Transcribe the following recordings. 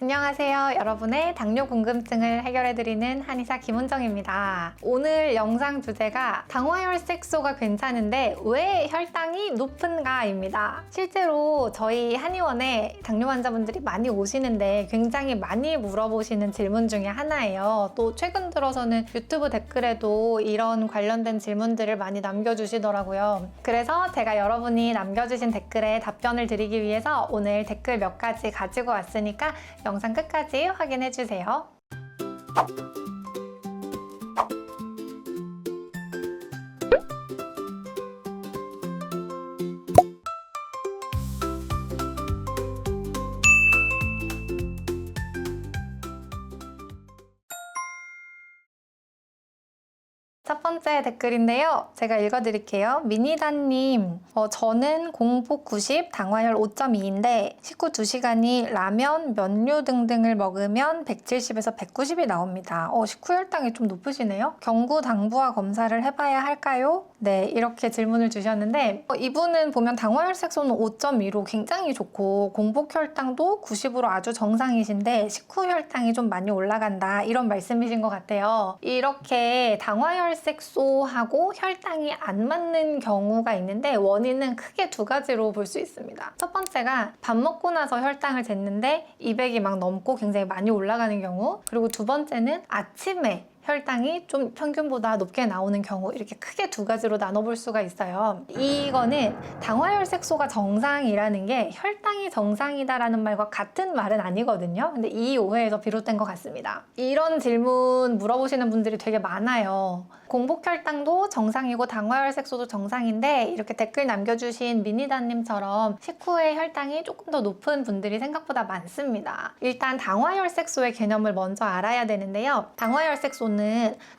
안녕하세요. 여러분의 당뇨 궁금증을 해결해드리는 한의사 김은정입니다. 오늘 영상 주제가 당화혈색소가 괜찮은데 왜 혈당이 높은가입니다. 실제로 저희 한의원에 당뇨 환자분들이 많이 오시는데 굉장히 많이 물어보시는 질문 중에 하나예요. 또 최근 들어서는 유튜브 댓글에도 이런 관련된 질문들을 많이 남겨주시더라고요. 그래서 제가 여러분이 남겨주신 댓글에 답변을 드리기 위해서 오늘 댓글 몇 가지 가지고 왔으니까 영상 끝까지 확인해주세요. 첫 번째 댓글인데요. 제가 읽어드릴게요. 미니다님, 저는 공복 90, 당화혈 5.2인데 식후 2시간이 라면, 면류 등등을 먹으면 170에서 190이 나옵니다. 식후 혈당이 좀 높으시네요. 경구 당부화 검사를 해봐야 할까요? 네, 이렇게 질문을 주셨는데 이분은 보면 당화혈색소는 5.2로 굉장히 좋고 공복 혈당도 90으로 아주 정상이신데 식후 혈당이 좀 많이 올라간다 이런 말씀이신 것 같아요. 이렇게 당화혈색소하고 혈당이 안 맞는 경우가 있는데 원인은 크게 두 가지로 볼 수 있습니다. 첫 번째가 밥 먹고 나서 혈당을 쟀는데 200이 막 넘고 굉장히 많이 올라가는 경우, 그리고 두 번째는 아침에 혈당이 좀 평균보다 높게 나오는 경우, 이렇게 크게 두 가지로 나눠볼 수가 있어요. 이거는 당화혈색소가 정상이라는 게 혈당이 정상이다라는 말과 같은 말은 아니거든요. 근데 이 오해에서 비롯된 것 같습니다. 이런 질문 물어보시는 분들이 되게 많아요. 공복 혈당도 정상이고 당화혈색소도 정상인데 이렇게 댓글 남겨주신 미니다님처럼 식후에 혈당이 조금 더 높은 분들이 생각보다 많습니다. 일단 당화혈색소의 개념을 먼저 알아야 되는데요. 당화혈색소는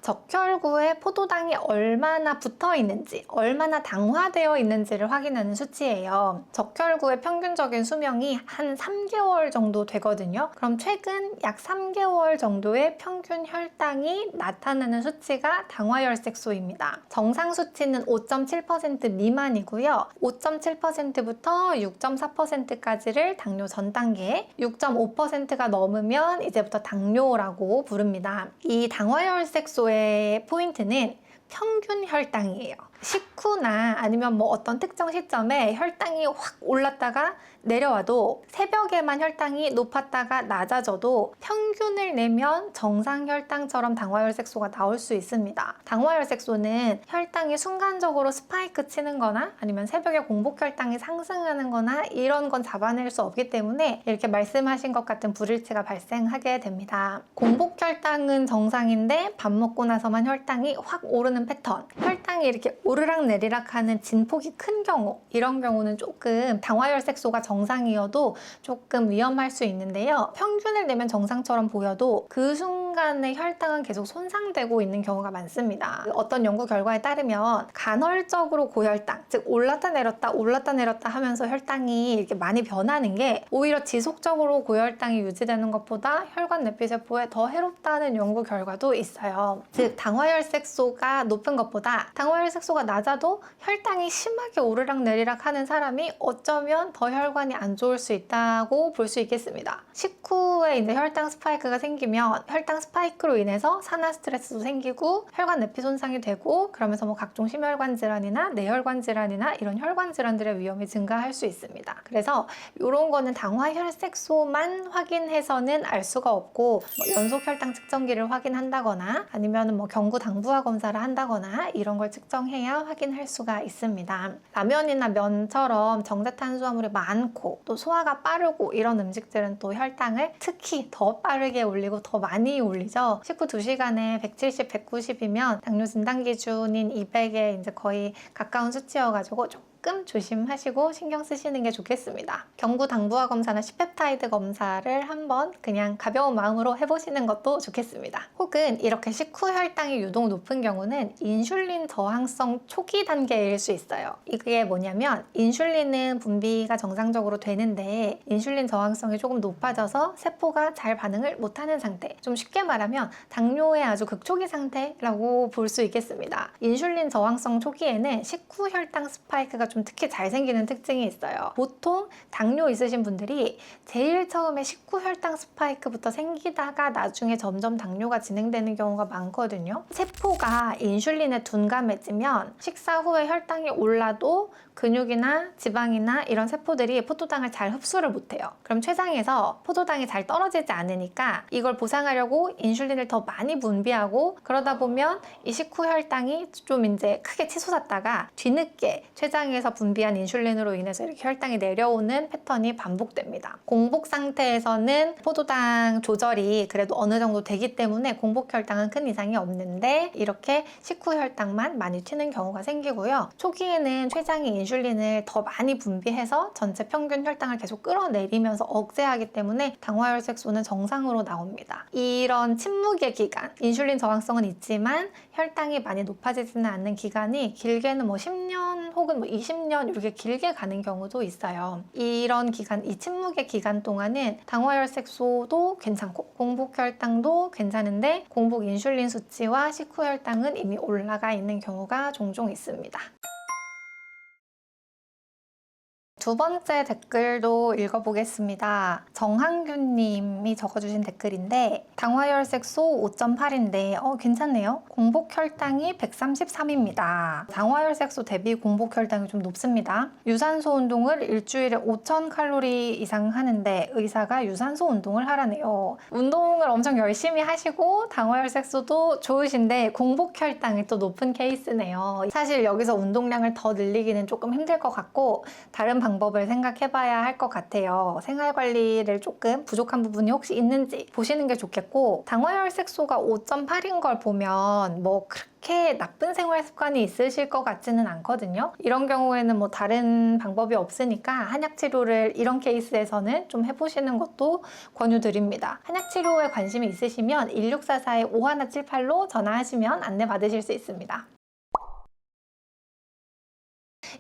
적혈구에 포도당이 얼마나 붙어 있는지, 얼마나 당화되어 있는지를 확인하는 수치예요. 적혈구의 평균적인 수명이 한 3개월 정도 되거든요. 그럼 최근 약 3개월 정도의 평균 혈당이 나타나는 수치가 당화혈색소입니다. 정상 수치는 5.7% 미만이고요. 5.7%부터 6.4%까지를 당뇨 전 단계, 6.5%가 넘으면 이제부터 당뇨라고 부릅니다. 이 당화혈색소의 포인트는 평균 혈당이에요. 식후나 아니면 어떤 특정 시점에 혈당이 확 올랐다가 내려와도 새벽에만 혈당이 높았다가 낮아져도 평균을 내면 정상 혈당처럼 당화혈색소가 나올 수 있습니다. 당화혈색소는 혈당이 순간적으로 스파이크 치는 거나 아니면 새벽에 공복 혈당이 상승하는 거나 이런 건 잡아낼 수 없기 때문에 이렇게 말씀하신 것 같은 불일치가 발생하게 됩니다. 공복 혈당은 정상인데 밥 먹고 나서만 혈당이 확 오르는 패턴, 혈당이 이렇게 오르락 내리락 하는 진폭이 큰 경우, 이런 경우는 조금 당화혈색소가 정상이어도 조금 위험할 수 있는데요. 평균을 내면 정상처럼 보여도 그 순간에 혈당은 계속 손상되고 있는 경우가 많습니다. 어떤 연구 결과에 따르면 간헐적으로 고혈당, 즉 올랐다 내렸다 하면서 혈당이 이렇게 많이 변하는 게 오히려 지속적으로 고혈당이 유지되는 것보다 혈관 내피세포에 더 해롭다는 연구 결과도 있어요. 즉 당화혈색소가 높은 것보다 당화혈색소가 낮아도 혈당이 심하게 오르락 내리락 하는 사람이 어쩌면 더 혈관이 안 좋을 수 있다고 볼 수 있겠습니다. 식후에 이제 혈당 스파이크가 생기면 혈당 스파이크로 인해서 산화 스트레스도 생기고 혈관 내피 손상이 되고, 그러면서 각종 심혈관 질환이나 뇌혈관 질환이나 이런 혈관 질환들의 위험이 증가할 수 있습니다. 그래서 이런 거는 당화혈색소만 확인해서는 알 수가 없고 연속 혈당 측정기를 확인한다거나 아니면 경구 당부화 검사를 한다거나 이런 걸 측정해야 확인할 수가 있습니다. 라면이나 면처럼 정제탄수화물이 많고 또 소화가 빠르고 이런 음식들은 또 혈당을 특히 더 빠르게 올리고 더 많이 올리죠. 식후 2시간에 170, 190이면 당뇨 진단 기준인 200에 이제 거의 가까운 수치여가지고 조금 조심하시고 신경 쓰시는 게 좋겠습니다. 경구 당부화 검사나 시펩타이드 검사를 한번 그냥 가벼운 마음으로 해보시는 것도 좋겠습니다. 혹은 이렇게 식후 혈당이 유독 높은 경우는 인슐린 저항성 초기 단계일 수 있어요. 이게 뭐냐면 인슐린은 분비가 정상적으로 되는데 인슐린 저항성이 조금 높아져서 세포가 잘 반응을 못하는 상태, 좀 쉽게 말하면 당뇨의 아주 극초기 상태라고 볼 수 있겠습니다. 인슐린 저항성 초기에는 식후 혈당 스파이크가 좀 좀 특히 잘 생기는 특징이 있어요. 보통 당뇨 있으신 분들이 제일 처음에 식후혈당 스파이크부터 생기다가 나중에 점점 당뇨가 진행되는 경우가 많거든요. 세포가 인슐린에 둔감해지면 식사 후에 혈당이 올라도 근육이나 지방이나 이런 세포들이 포도당을 잘 흡수를 못해요. 그럼 췌장에서 포도당이 잘 떨어지지 않으니까 이걸 보상하려고 인슐린을 더 많이 분비하고, 그러다 보면 이 식후혈당이 좀 이제 크게 치솟았다가 뒤늦게 췌장에서 분비한 인슐린으로 인해서 이렇게 혈당이 내려오는 패턴이 반복됩니다. 공복 상태에서는 포도당 조절이 그래도 어느 정도 되기 때문에 공복 혈당은 큰 이상이 없는데, 이렇게 식후혈당만 많이 튀는 경우가 생기고요. 초기에는 췌장이 인슐린을 더 많이 분비해서 전체 평균 혈당을 계속 끌어내리면서 억제하기 때문에 당화혈색소는 정상으로 나옵니다. 이런 침묵의 기간, 인슐린 저항성은 있지만 혈당이 많이 높아지지는 않는 기간이 길게는 뭐 10년 혹은 뭐 20년 이렇게 길게 가는 경우도 있어요. 이런 기간, 이 침묵의 기간 동안은 당화혈색소도 괜찮고 공복혈당도 괜찮은데 공복 인슐린 수치와 식후혈당은 이미 올라가 있는 경우가 종종 있습니다. 두 번째 댓글도 읽어보겠습니다. 정한규님이 적어주신 댓글인데, 당화혈색소 5.8인데 괜찮네요. 공복혈당이 133입니다. 당화혈색소 대비 공복혈당이 좀 높습니다. 유산소 운동을 일주일에 5,000칼로리 이상 하는데 의사가 유산소 운동을 하라네요. 운동을 엄청 열심히 하시고 당화혈색소도 좋으신데 공복혈당이 또 높은 케이스네요. 사실 여기서 운동량을 더 늘리기는 조금 힘들 것 같고 다른 방법을 생각해봐야 할 것 같아요. 생활관리를 조금 부족한 부분이 혹시 있는지 보시는 게 좋겠고, 당화혈색소가 5.8인 걸 보면 뭐 그렇게 나쁜 생활 습관이 있으실 것 같지는 않거든요. 이런 경우에는 뭐 다른 방법이 없으니까 한약 치료를 이런 케이스에서는 좀 해보시는 것도 권유드립니다. 한약 치료에 관심이 있으시면 1644-5178로 전화하시면 안내 받으실 수 있습니다.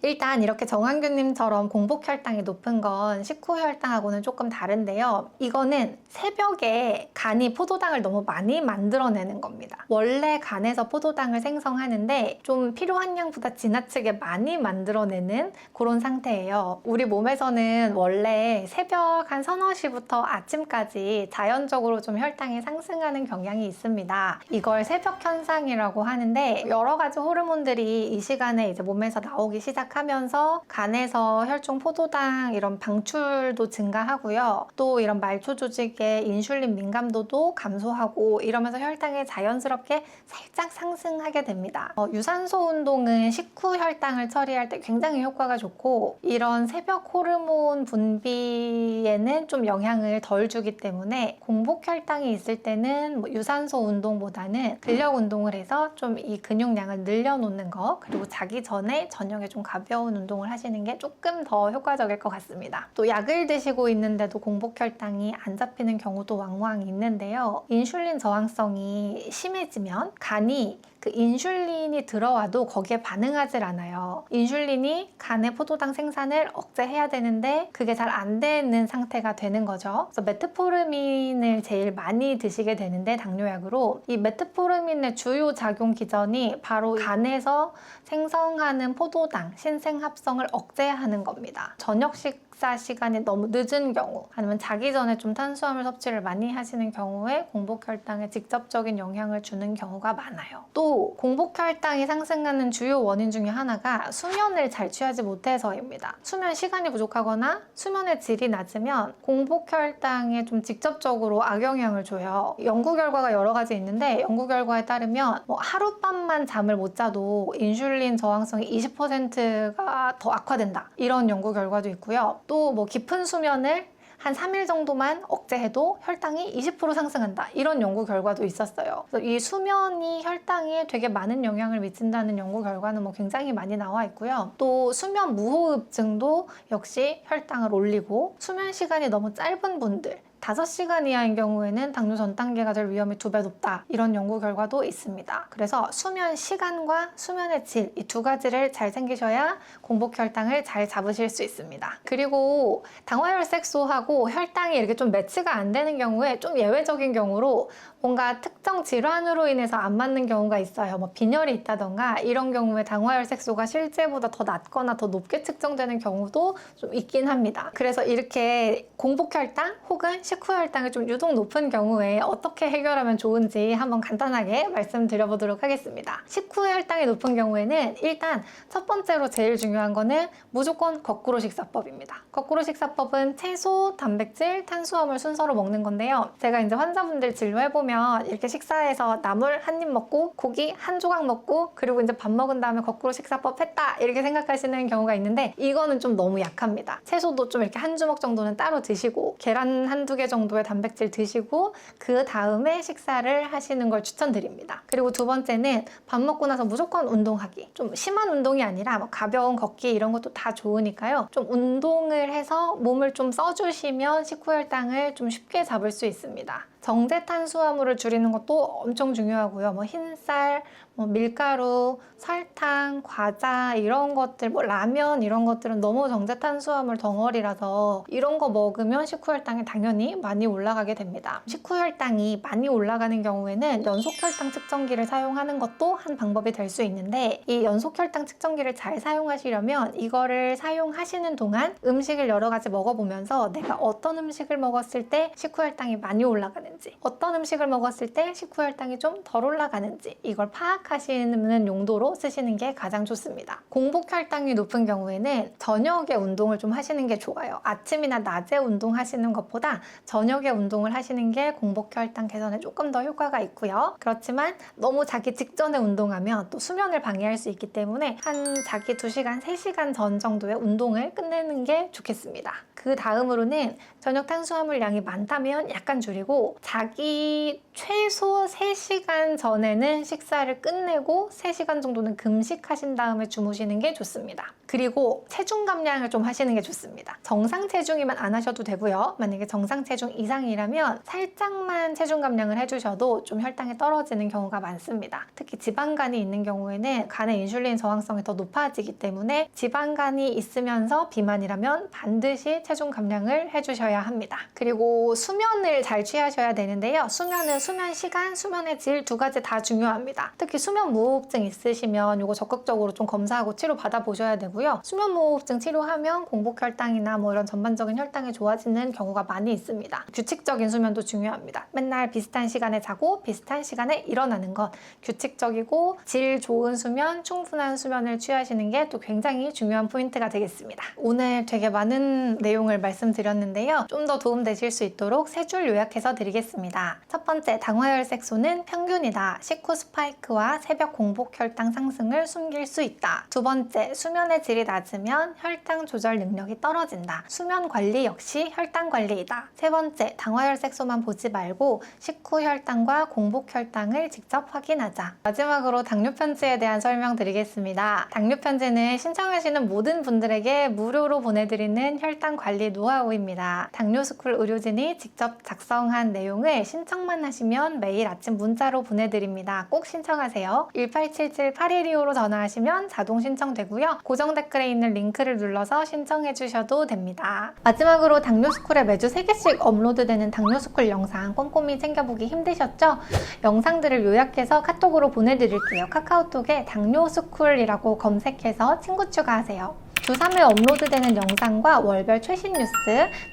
일단 이렇게 정한규님처럼 공복혈당이 높은 건 식후혈당하고는 조금 다른데요. 이거는 새벽에 간이 포도당을 너무 많이 만들어내는 겁니다. 원래 간에서 포도당을 생성하는데 좀 필요한 양보다 지나치게 많이 만들어내는 그런 상태예요. 우리 몸에서는 원래 새벽 한 서너 시부터 아침까지 자연적으로 좀 혈당이 상승하는 경향이 있습니다. 이걸 새벽 현상이라고 하는데, 여러 가지 호르몬들이 이 시간에 이제 몸에서 나오기 시작하면서 간에서 혈중 포도당 이런 방출도 증가하고요. 또 이런 말초 조직의 인슐린 민감도도 감소하고 이러면서 혈당이 자연스럽게 살짝 상승하게 됩니다. 유산소 운동은 식후 혈당을 처리할 때 굉장히 효과가 좋고, 이런 새벽 호르몬 분비에는 좀 영향을 덜 주기 때문에 공복 혈당이 있을 때는 뭐 유산소 운동보다는 근력 운동을 해서 좀 이 근육량을 늘려놓는 거, 그리고 자기 전에 저녁에 좀 가벼운 운동을 하시는 게 조금 더 효과적일 것 같습니다. 또 약을 드시고 있는데도 공복혈당이 안 잡히는 경우도 왕왕 있는데요. 인슐린 저항성이 심해지면 간이 그 인슐린이 들어와도 거기에 반응하질 않아요. 인슐린이 간의 포도당 생산을 억제해야 되는데 그게 잘 안 되는 상태가 되는 거죠. 그래서 메트포르민을 제일 많이 드시게 되는데, 당뇨약으로 이 메트포르민의 주요 작용 기전이 바로 간에서 생성하는 포도당 신생합성을 억제하는 겁니다. 저녁 식사 시간이 너무 늦은 경우, 아니면 자기 전에 좀 탄수화물 섭취를 많이 하시는 경우에 공복혈당에 직접적인 영향을 주는 경우가 많아요. 또 공복혈당이 상승하는 주요 원인 중에 하나가 수면을 잘 취하지 못해서입니다. 수면 시간이 부족하거나 수면의 질이 낮으면 공복혈당에 좀 직접적으로 악영향을 줘요. 연구 결과가 여러 가지 있는데, 연구 결과에 따르면 뭐 하룻밤만 잠을 못 자도 인슐린 저항성이 20%가 더 악화된다, 이런 연구 결과도 있고요. 또 뭐 깊은 수면을 한 3일 정도만 억제해도 혈당이 20% 상승한다, 이런 연구 결과도 있었어요. 그래서 이 수면이 혈당에 되게 많은 영향을 미친다는 연구 결과는 뭐 굉장히 많이 나와 있고요. 또 수면 무호흡증도 역시 혈당을 올리고, 수면 시간이 너무 짧은 분들, 5시간 이하인 경우에는 당뇨 전 단계가 될 위험이 2배 높다. 이런 연구 결과도 있습니다. 그래서 수면 시간과 수면의 질, 이 두 가지를 잘 챙기셔야 공복 혈당을 잘 잡으실 수 있습니다. 그리고 당화혈색소하고 혈당이 이렇게 좀 매치가 안 되는 경우에 좀 예외적인 경우로 뭔가 특정 질환으로 인해서 안 맞는 경우가 있어요. 뭐 빈혈이 있다던가 이런 경우에 당화혈색소가 실제보다 더 낮거나 더 높게 측정되는 경우도 좀 있긴 합니다. 그래서 이렇게 공복혈당 혹은 식후혈당이 좀 유독 높은 경우에 어떻게 해결하면 좋은지 한번 간단하게 말씀드려보도록 하겠습니다. 식후혈당이 높은 경우에는 일단 첫 번째로 제일 중요한 거는 무조건 거꾸로 식사법입니다. 거꾸로 식사법은 채소, 단백질, 탄수화물 순서로 먹는 건데요. 제가 이제 환자분들 진료해보면 이렇게 식사해서 나물 한 입 먹고 고기 한 조각 먹고 그리고 이제 밥 먹은 다음에 거꾸로 식사법 했다 이렇게 생각하시는 경우가 있는데 이거는 좀 너무 약합니다. 채소도 좀 이렇게 한 주먹 정도는 따로 드시고 계란 한두 개 정도의 단백질 드시고 그 다음에 식사를 하시는 걸 추천드립니다. 그리고 두 번째는 밥 먹고 나서 무조건 운동하기. 좀 심한 운동이 아니라 뭐 가벼운 걷기 이런 것도 다 좋으니까요. 좀 운동을 해서 몸을 좀 써주시면 식후혈당을 좀 쉽게 잡을 수 있습니다. 정제 탄수화물을 줄이는 것도 엄청 중요하고요. 뭐 흰쌀, 뭐 밀가루, 설탕, 과자 이런 것들, 뭐 라면 이런 것들은 너무 정제 탄수화물 덩어리라서 이런 거 먹으면 식후혈당이 당연히 많이 올라가게 됩니다. 식후혈당이 많이 올라가는 경우에는 연속혈당 측정기를 사용하는 것도 한 방법이 될 수 있는데 이 연속혈당 측정기를 잘 사용하시려면 이거를 사용하시는 동안 음식을 여러 가지 먹어보면서 내가 어떤 음식을 먹었을 때 식후혈당이 많이 올라가는지 어떤 음식을 먹었을 때 식후혈당이 좀 덜 올라가는지 이걸 파악하시는 용도로 쓰시는 게 가장 좋습니다. 공복혈당이 높은 경우에는 저녁에 운동을 좀 하시는 게 좋아요. 아침이나 낮에 운동하시는 것보다 저녁에 운동을 하시는 게 공복혈당 개선에 조금 더 효과가 있고요. 그렇지만 너무 자기 직전에 운동하면 또 수면을 방해할 수 있기 때문에 한 자기 2시간, 3시간 전 정도의 운동을 끝내는 게 좋겠습니다. 그 다음으로는 저녁 탄수화물 양이 많다면 약간 줄이고 자기 최소 3시간 전에는 식사를 끝내고 3시간 정도는 금식하신 다음에 주무시는 게 좋습니다. 그리고 체중 감량을 좀 하시는 게 좋습니다. 정상 체중이면 안 하셔도 되고요. 만약에 정상 체중 이상이라면 살짝만 체중 감량을 해주셔도 좀 혈당이 떨어지는 경우가 많습니다. 특히 지방간이 있는 경우에는 간의 인슐린 저항성이 더 높아지기 때문에 지방간이 있으면서 비만이라면 반드시 체중 감량을 해주셔야 합니다. 그리고 수면을 잘 취하셔야 되는데요. 수면은 수면 시간, 수면의 질 두 가지 다 중요합니다. 특히 수면 무호흡증 있으시면 이거 적극적으로 좀 검사하고 치료 받아보셔야 되고요. 수면 무호흡증 치료하면 공복혈당이나 뭐 이런 전반적인 혈당이 좋아지는 경우가 많이 있습니다. 규칙적인 수면도 중요합니다. 맨날 비슷한 시간에 자고 비슷한 시간에 일어나는 것, 규칙적이고 질 좋은 수면, 충분한 수면을 취하시는 게 또 굉장히 중요한 포인트가 되겠습니다. 오늘 되게 많은 내용을 말씀드렸는데요. 좀 더 도움되실 수 있도록 3줄 요약해서 드리겠습니다. 첫 번째, 당화혈색소는 평균이다. 식후 스파이크와 새벽 공복혈당 상승을 숨길 수 있다. 두 번째, 수면의 질이 낮으면 혈당 조절 능력이 떨어진다. 수면 관리 역시 혈당 관리이다. 세 번째, 당화혈색소만 보지 말고 식후 혈당과 공복혈당을 직접 확인하자. 마지막으로 당뇨 편지에 대한 설명드리겠습니다. 당뇨 편지는 신청하시는 모든 분들에게 무료로 보내드리는 혈당 관리 노하우입니다. 당뇨스쿨 의료진이 직접 작성한 내용을 신청만 하시면 매일 아침 문자로 보내드립니다. 꼭 신청하세요. 1877-8125로 전화하시면 자동 신청되고요. 고정 댓글에 있는 링크를 눌러서 신청해 주셔도 됩니다. 마지막으로 당뇨스쿨에 매주 3개씩 업로드되는 당뇨스쿨 영상 꼼꼼히 챙겨보기 힘드셨죠? 영상들을 요약해서 카톡으로 보내드릴게요. 카카오톡에 당뇨스쿨이라고 검색해서 친구 추가하세요. 주 3회 업로드되는 영상과 월별 최신 뉴스,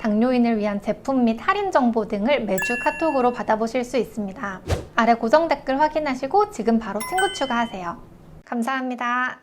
당뇨인을 위한 제품 및 할인 정보 등을 매주 카톡으로 받아보실 수 있습니다. 아래 고정 댓글 확인하시고 지금 바로 친구 추가하세요. 감사합니다.